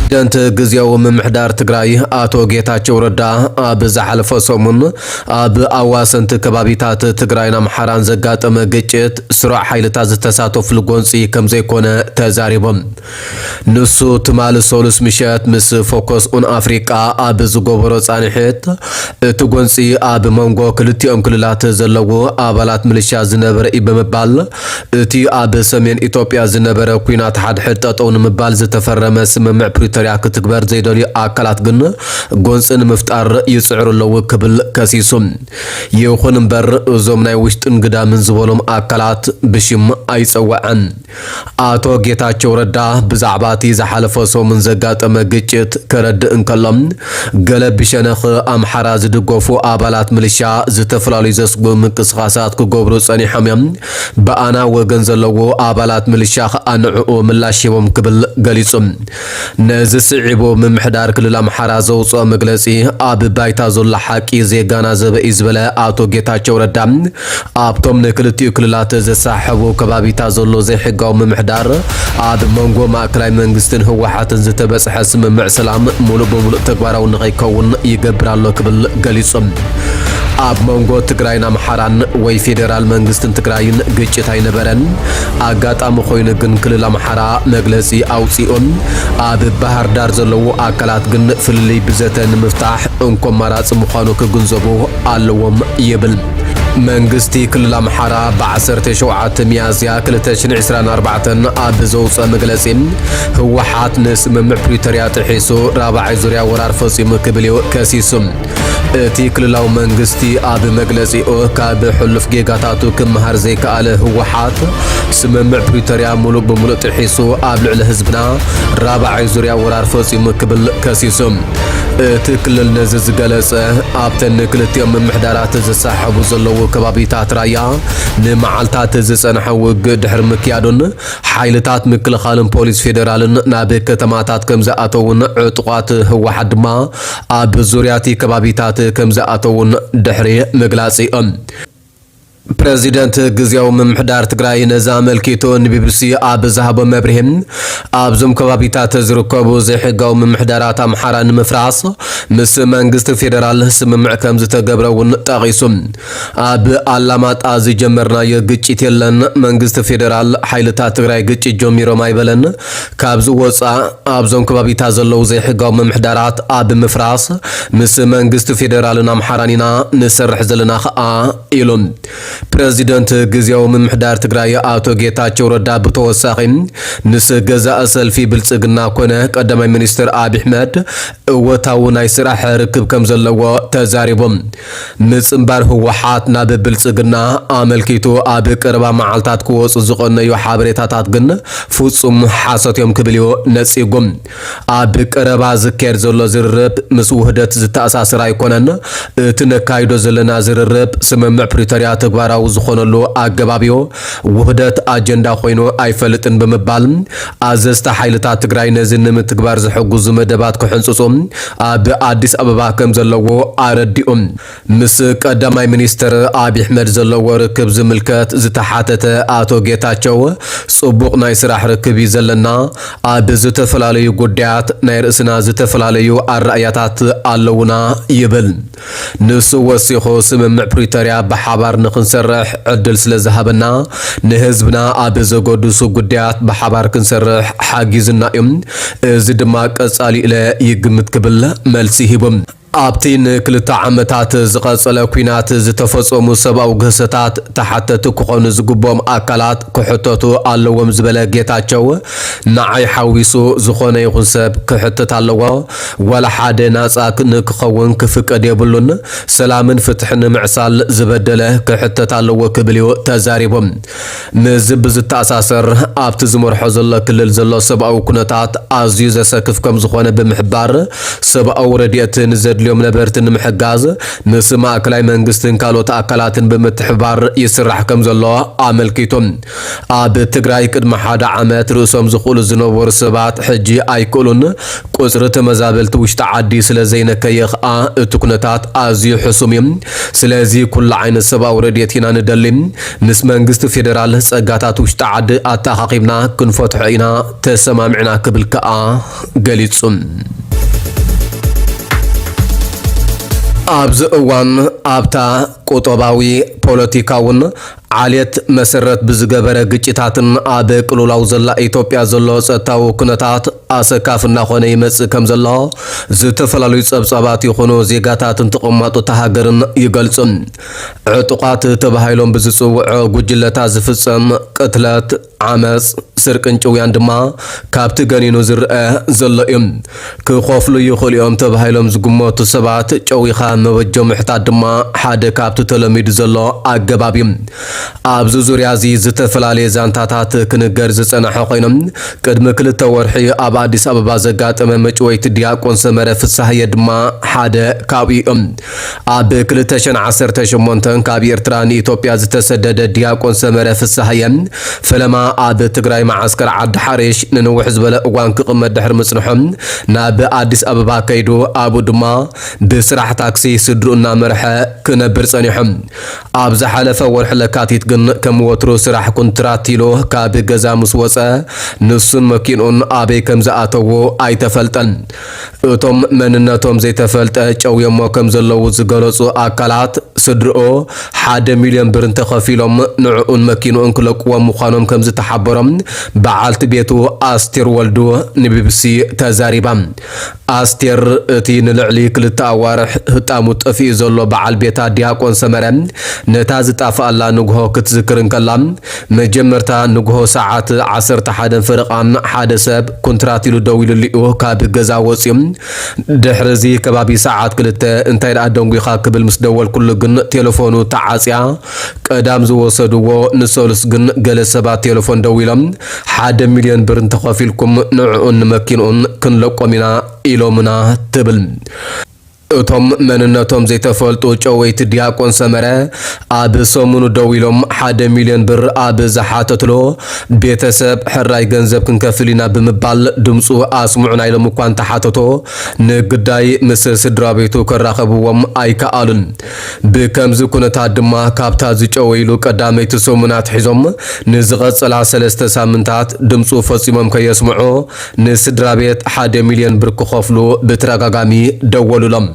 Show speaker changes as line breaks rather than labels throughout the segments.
ፕሬዝዳንት ግዚያዊ ምምሕዳር ትግራይ አቶ ጌታቸው ረዳ ኣብ ዝሓለፈ ሰሙን ኣብ ኣዋሰንቲ ከባቢታት ትግራይና ኣምሓራን ዘጋጠመ ግጭት ስሩዕ ሓይልታት ዝተሳተፍሉ ጎንፂ ከም ዘይኮነ ተዛሪቦም ንሱ ትማል ሶሉስ ምሸት ምስ ፎከስ ኦን ኣፍሪቃ ኣብ ዝገበሮ ጻንሒት እቲ ጎንፂ ኣብ መንጎ ክልቲኦም ክልላት ዘለዎ ኣባላት ሚሊሻ ዝነበረ ብምባል እቲ ኣብ ሰሜን ኢትዮጵያ ዝነበረ ኩናት ሓድሕድ ጠጠው ንምባል ዝተፈረመ ስምምዕ ፕሪቶሪያ ክትግበር ዘይደልዩ ኣካላት ግን ጎንፅን ምፍጣር ይጽዕሩ ኣለዉ ክብል ከሲሱም ይኹን እምበር እዞም ናይ ውሽጥን ግዳምን ዝበሎም ኣካላት ብሽም ኣይጸዋዕን ኣቶ ጌታቸው ረዳ ብዛዕባ እቲ ዝሓለፈ ሰሙን ዘጋጠመ ግጭት ከረድእ እንከሎም ገለ ብሸነኽ ኣምሓራ ዝድገፉ ኣባላት ሚሊሻ ዝተፈላለዩ ዘስጉ ምንቅስቓሳት ክገብሩ ጸኒሖም እዮም በኣና ወገን ዘለዎ ኣባላት ሚሊሻ ኣንዕኡ ምላሽ ሂቦም ክብል ገሊጹ ነዚ ስዒቡ ምምሕዳር ክልል ኣምሓራ ዘውፅኦ መግለጺ ኣብ ባይታ ዘሎ ሓቂ ዘገናዘበ እዩ ዝበለ ኣቶ ጌታቸው ረዳ ኣብቶም ንክልቲኡ ክልላት ዘሳሕቡ ከባቢታት ዘሎ ዘይሕጋዊ ምምሕዳር ኣብ መንጎ ማእከላይ መንግስትን ህወሓትን ዝተበጽሐ ስምምዕ ሰላም ሙሉእ ብሙሉእ ተግባራዊ ንኸይከውን ይገብር ኣሎ ክብል ገሊጹ ኣብ መንጎ ትግራይና ኣምሓራን ወይ ፌደራል መንግስትን ትግራይን ግጭት ኣይነበረን ኣጋጣሚ ኮይኑ ግን ክልል ኣምሓራ መግለጺ ኣውፂኦም ኣብ ባህር ዳር ዘለው ኣካላት ግን ፍልይ ብዘተ ንምፍታሕ እንኮም መራጽ ምዃኑ ክግንዘቡ ኣለዎም ይብል መንግስቲ ክልል ኣምሓራ ብ17 ሚያዝያ 2024 ኣብ ዘውፅኦ መግለጺ ህወሓት ንስምምዕ ፕሪቶሪያ ጥሒሱ ራብዓይ ዙርያ ወራር ፈጺሙ ክብል ከሲሱ እቲ ክልላዊ መንግስቲ ኣብ መግለጺኡ ካብ ሕሉፍ ጌጋታቱ ክመሃር ዘይከኣለ ህወሓት ስምምዕ ፕሪቶሪያ ሙሉእ ብሙሉእ ጥሒሱ ኣብ ልዕሊ ህዝብና ራብዓይ ዙርያ ወራር ፈጺሙ ክብል ከሲሱ እቲ ክልል ነዚ ዝገለጸ ኣብተን ክልቲኦም ምምሕዳራት ዝሳሓቡ ዘለዉ ከባቢታት ራያ ንመዓልታት ዝጸንሐ ውግእ ድሕሪ ምክያዱን ሓይልታት ምክልኻልን ፖሊስ ፌደራልን ናብ ከተማታት ከም ዝኣተውን ዕጡቓት ህወሓት ድማ ኣብ ዙርያቲ ከባቢታት ከም ዝኣተውን ድሕሪ ምግላጺኦም ፕሬዝዳንት ግዚያዊ ምምሕዳር ትግራይ ነዛ መልኪቱ ንቢቢሲ ኣብ ዝሃቦ መብርሂም ኣብዞም ከባቢታት ዝርከቡ ዘይሕጋዊ ምምሕዳራት ኣምሓራ ንምፍራስ ምስ መንግስቲ ፌደራል ስምምዕ ከም ዝተገብረውን ጠቒሱ ኣብ ኣላማጣ ዝጀመርናዮ ግጭት የለን መንግስቲ ፌደራል ሓይልታት ትግራይ ግጭት ጀሚሮም ኣይበለን ካብዚ ወፃእ ኣብዞም ከባቢታት ዘለው ዘይሕጋዊ ምምሕዳራት ኣብ ምፍራስ ምስ መንግስቲ ፌደራልን ኣምሓራን ኢና ንሰርሕ ዘለና ኸኣ ኢሎም ፕሬዝዳንት ግዚያዊ ምምሕዳር ትግራይ ኣቶ ጌታቸው ረዳ ብተወሳኺ ንስ ገዛእ ሰልፊ ብልጽግና ኮነ ቀዳማይ ሚኒስትር አብይ አሕመድ እወታዊ ናይ ስራሕ ርክብ ከም ዘለዎ ተዛሪቦም ምጽምባር ህወሓት ናብ ብልጽግና ኣመልኪቱ ኣብ ቀረባ መዓልታት ክወጹ ዝቆነዩ ሓበሬታታት ግን ፍጹም ሓሰት እዮም ክብል ነጺጎም ኣብ ቀረባ ዝካየድ ዘሎ ዝርርብ ምስ ውህደት ዝተኣሳሰረ ኣይኮነን እቲ ነካይዶ ዘለና ዝርርብ ስምምዕ ፕሪቶሪያ ተግባራዊ ዝኾነሉ ኣገባብዮ ውህደት ኣጀንዳ ኮይኑ ኣይፈልጥን ብምባል ኣዘዝቲ ሓይልታት ትግራይ ነዚ ንምትግባር ዝሕግዙ መደባት ክሕንጽጹም ኣብ ኣዲስ ኣበባ ከም ዘለዎ ኣረዲኦም ምስ ቀዳማይ ሚኒስትር አብይ አሕመድ ዘለዎ ርክብ ዝምልከት ዝተሓተተ ኣቶ ጌታቸው ጽቡቕ ናይ ስራሕ ርክብ ዘለና ኣብ ዝተፈላለዩ ጉዳያት ናይ ርእስና ዝተፈላለዩ ኣረኣያታት ኣለውና ይብል ንሱ ወሲኹ ስምምዕ ፕሪቶሪያ ብሓባር ንኽንሰርሕ ዕድል ስለ ዝሃበና ንህዝብና ኣብ ዘገድሱ ጉዳያት ብሓባር ክንሰርሕ ሓጊዝና እዮም እዚ ድማ ቀጻሊ ኢለ ይግምት ክብል መልሲ ሂቦም ኣብቲ ንክልተ ዓመታት ዝቐጸለ ኩናት ዝተፈጸሙ ሰብኣዊ ግህሰታት ተሓተቲ ክኾኑ ዝግቦም ኣካላት ክሕተቱ ኣለዎም ዝበለ ጌታቸው ንዓይ ሓዊሱ ዝኾነ ይኹን ሰብ ክሕተት ኣለዎ ወላ ሓደ ናጻ ንክኸውን ክፍቀድ የብሉን ሰላምን ፍትሕን ምዕሳል ዝበደለ ክሕተት ኣለዎ ክብል ተዛሪቦም ነዚ ብዝተኣሳሰር ኣብቲ ዝመርሖ ዘሎ ክልል ዘሎ ሰብኣዊ ኩነታት ኣዝዩ ዘሰክፍ ከም ዝኾነ ብምሕባር ሰብኣዊ ረድኤትን ዘድልዩ ዘድልዮም ነበርትን ምሕጋዝ ምስ ማእከላይ መንግስትን ካልኦት አካላትን ብምትሕባር ይስራሕ ከም ዘሎ አመልኪቶም ኣብ ትግራይ ቅድሚ ሓደ ዓመት ርእሶም ዝኽእሉ ዝነበሩ ሰባት ሕጂ ኣይክእሉን ቁጽሪ ተመዛበልቲ ውሽጢ ዓዲ ስለ ዘይነከየ ኸኣ እቲ ኩነታት ኣዝዩ ሕሱም እዩ ስለዚ ኩሉ ዓይነት ሰብኣዊ ረድኤት ኢና ንደሊ ምስ መንግስቲ ፌደራል ጸጋታት ውሽጢ ዓዲ ኣተኻኺብና ክንፈትሖ ኢና ተሰማሚዕና ክብል ከኣ ገሊጹ ኣብዚ እዋን ኣብታ ቁጠባዊ ፖለቲካውን ዓልየት መሰረት ብዝገበረ ግጭታትን ኣብ ቅልውላው ዘላ ኢትዮጵያ ዘሎ ጸጥታዊ ኩነታት ኣሰካፍ እናኾነ ይመጽእ ከም ዘሎ ዝተፈላለዩ ጸብጻባት ይኹኑ ዜጋታትን ተቐማጡ ሃገርን ይገልጹ ዕጡቃት ተባሂሎም ብዝጽውዑ ጉጅለታት ዝፍጸም ቅትለት ዓመፅ ስርቅን ጭውያን ድማ ካብቲ ገኒኑ ዝርአ ዘሎ እዩ ክኸፍሉ ይኽእሉ እዮም ተባሂሎም ዝግመቱ ሰባት ጨዊኻ መበጀው ምሕታት ድማ ሓደ ካብቲ ተለሚዱ ዘሎ ኣገባብ እዩ ኣብዚ ዙርያ እዚ ዝተፈላለየ ዛንታታት ክንገር ዝጸንሐ ኮይኖም ቅድሚ 2 ወርሒ ኣብ ኣዲስ ኣበባ ዘጋጠመ መጭወይቲ ዲያቆን ሰመረ ፍሳህየ ድማ ሓደ ካብኡ እዮም ኣብ 2018 ካብ ኤርትራ ንኢትዮጵያ ዝተሰደደ ዲያቆን ሰመረ ፍሳህየ ፈለማ ኣብ ትግራይ ማዓስከር ዓዲ ሓሬሽ ንንውሕ ዝበለ እዋን ክቕመጥ ድሕሪ ምጽንሖም ናብ ኣዲስ ኣበባ ከይዱ ኣብኡ ድማ ብስራሕ ታክሲ ስድሩ እናመርሐ ክነብር ጸኒሖም ኣብ ዝሓለፈ ወርሒ ለካቲት ግን ከም ወትሩ ስራሕ ኮንትራት ኢሉ ካብ ገዛ ምስ ወፀ ንሱን መኪኑን ኣበይ ከም ዝኣተው ኣይተፈልጠን እቶም መንነቶም ዘይተፈልጠ ጨውየሞ ከም ዘለዉ ዝገለጹ ኣካላት ስድርኦ 1 ሚልዮን ብር ተኸፊሎም ንዕኡን መኪኑን ክለቅዎም ምዃኖም ከም ዝተሓበሮም በዓልቲ ቤቱ ኣስቴር ወልዱ ንቢቢሲ ተዛሪባ ኣስቴር እቲ ንልዕሊ 2 ኣዋርሕ ህጣሙ ጠፊኡ ዘሎ በዓል ቤታ ዲያቆን ሰመረ ነታ ዝጣፍኣላ ንግሆ ክትዝክር እንከላ መጀመርታ ንግሆ ሰዓት 11 ፍርቓን ሓደ ሰብ ኮንትራት ኢሉ ደው ኢሉልኡ ካብ ገዛ ወፂኡ ድሕሪዚ ከባቢ ሰዓት 2 እንታይ ደኣ ደንጉኻ ክብል ምስ ደወል ኩሉ ግን ቴሌፎኑ ተዓጽያ ቀዳም ዝወሰድዎ ንሰሉስ ግን ገለ ሰባት ቴሌፎን ደው ኢሎም 1 ሚልዮን ብር ተኸፊልኩም ንዕኡን መኪኑን ክንለቆም ኢና ኢሎምና ትብል እቶም መንነቶም ዘይተፈልጡ ጨወይቲ ዲያቆን ሰመረ ኣብ ሰሙኑ ደው ኢሎም 1 ሚልዮን ብር ኣብ ዝሓተትሎ ቤተሰብ ሕራይ ገንዘብ ክንከፍል ኢና ብምባል ድምፁ ኣስሙዑና ኢሎም እኳ እንተሓተቶ ንግዳይ ምስ ስድራ ቤቱ ከራኸብዎም ኣይከኣሉን ብከምዚ ኩነታት ድማ ካብታ ዝጨወይሉ ቀዳመይቲ ሰሙናት ሒዞም ንዝቐጸላ 3 ሳምንታት ድምፁ ፈጺሞም ከየስምዑ ንስድራ ቤት 1 ሚልዮን ብር ክኸፍሉ ብተረጋጋሚ ደወሉሎም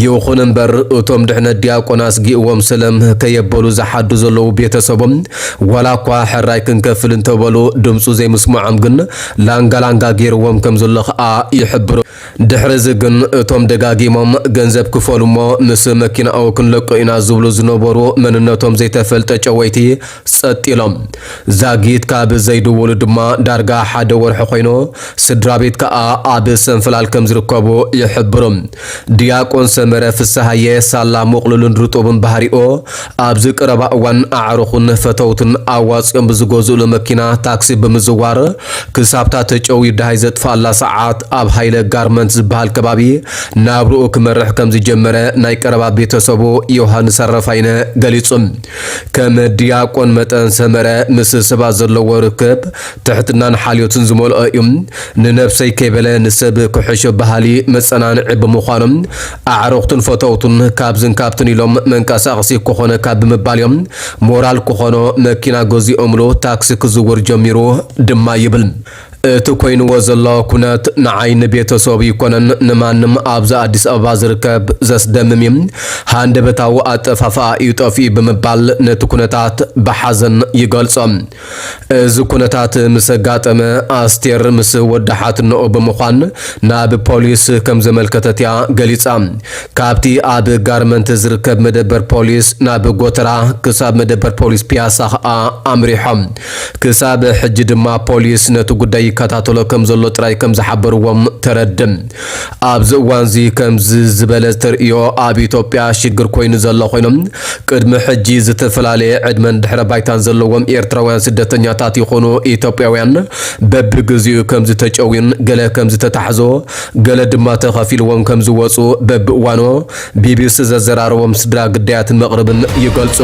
ይኹን እምበር እቶም ድሕነት ዲያቆናት ጊእዎም ሰለም ከየበሉ ዝሓዱ ዘለዉ ቤተሰቦም ወላኳ ሕራይ ክንከፍል እንተበሉ ድምፁ ዘይምስምዖም ግን ላንጋላንጋ ገይርዎም ከም ዘሎ ኸኣ ይሕብሩ ድሕሪዚ ግን እቶም ደጋጊሞም ገንዘብ ክፈሉሞ ምስ መኪናኡ ክንለቆ ኢና ዝብሉ ዝነበሩ መንነቶም ዘይተፈልጠ ጨወይቲ ጸጥ ኢሎም ዛጊት ካብ ዘይድውሉ ድማ ዳርጋ ሓደ ወርሒ ኮይኑ ስድራ ቤት ከኣ ኣብ ሰንፍላል ከም ዝርከቡ ይሕብሩ ዲያቆን ሰመረ ፍሳህየ ሳላ ሙቕሉልን ርጡብን ባህሪኦ ኣብዚ ቀረባ እዋን ኣዕሩኹን ፈተውትን ኣዋጽኦም ብዝገዝኡሉ መኪና ታክሲ ብምዝዋር ክሳብታ ተጨዊ ዳሃይ ዘጥፋላ ሰዓት ኣብ ሃይለ ጋርመንት ዝበሃል ከባቢ ናብርኡ ክመርሕ ከም ዝጀመረ ናይ ቀረባ ቤተሰቡ ዮሃንስ አረፋይነ ገሊጹ ከም ዲያቆን መጠን ሰመረ ምስ ሰባት ዘለዎ ርክብ ትሕትናን ሓልዮትን ዝመልኦ እዩ ንነፍሰይ ከይበለ ንሰብ ክሕሾ ባህሊ መጸናንዒ ብምዃኖም ኣዕሩኽትን ፈተውትን ካብዝን ካብትን ኢሎም መንቀሳቐሲ ክኾነ ካብ ብምባል እዮም ሞራል ክኾኖ መኪና ገዚኦምሉ ታክሲ ክዝውር ጀሚሩ ድማ ይብል እቲ ኮይንዎ ዘሎ ኩነት ንዓይኒ ቤተሰብ ይኮነን ንማንም ኣብዚ ኣዲስ ኣበባ ዝርከብ ዘስደምም እዩ ሃንደበታዊ ኣጠፋፍኣ ይጠፍኡ ብምባል ነቲ ኩነታት ብሓዘን ይገልጾም እዚ ኩነታት ምስ ኣጋጠመ ኣስቴር ምስ ወዳሓት ንኦ ብምዃን ናብ ፖሊስ ከም ዘመልከተት እያ ገሊጻ ካብቲ ኣብ ጋርመንት ዝርከብ መደበር ፖሊስ ናብ ጎተራ ክሳብ መደበር ፖሊስ ፒያሳ ኸኣ ኣምሪሖም ክሳብ ሕጂ ድማ ፖሊስ ነቲ ጉዳይ ይከታተሎ ከም ዘሎ ጥራይ ከም ዝሓበርዎም ተረድም ኣብዚ እዋንዚ ከም ዝበለ ተርእዮ ኣብ ኢትዮጵያ ሽግር ኮይኑ ዘሎ ኮይኖም ቅድሚ ሕጂ ዝተፈላለየ ዕድመን ድሕረ ባይታን ዘለዎም ኤርትራውያን ስደተኛታት ይኾኑ ኢትዮጵያውያን በብግዚኡ ከም ዝተጨውን ገለ ከም ዝተታሕዞ ገለ ድማ ተኸፊልዎም ከም ዝወፁ በብእዋኖ ቢቢሲ ዘዘራረቦም ስድራ ግዳያትን መቕረብን ይገልጹ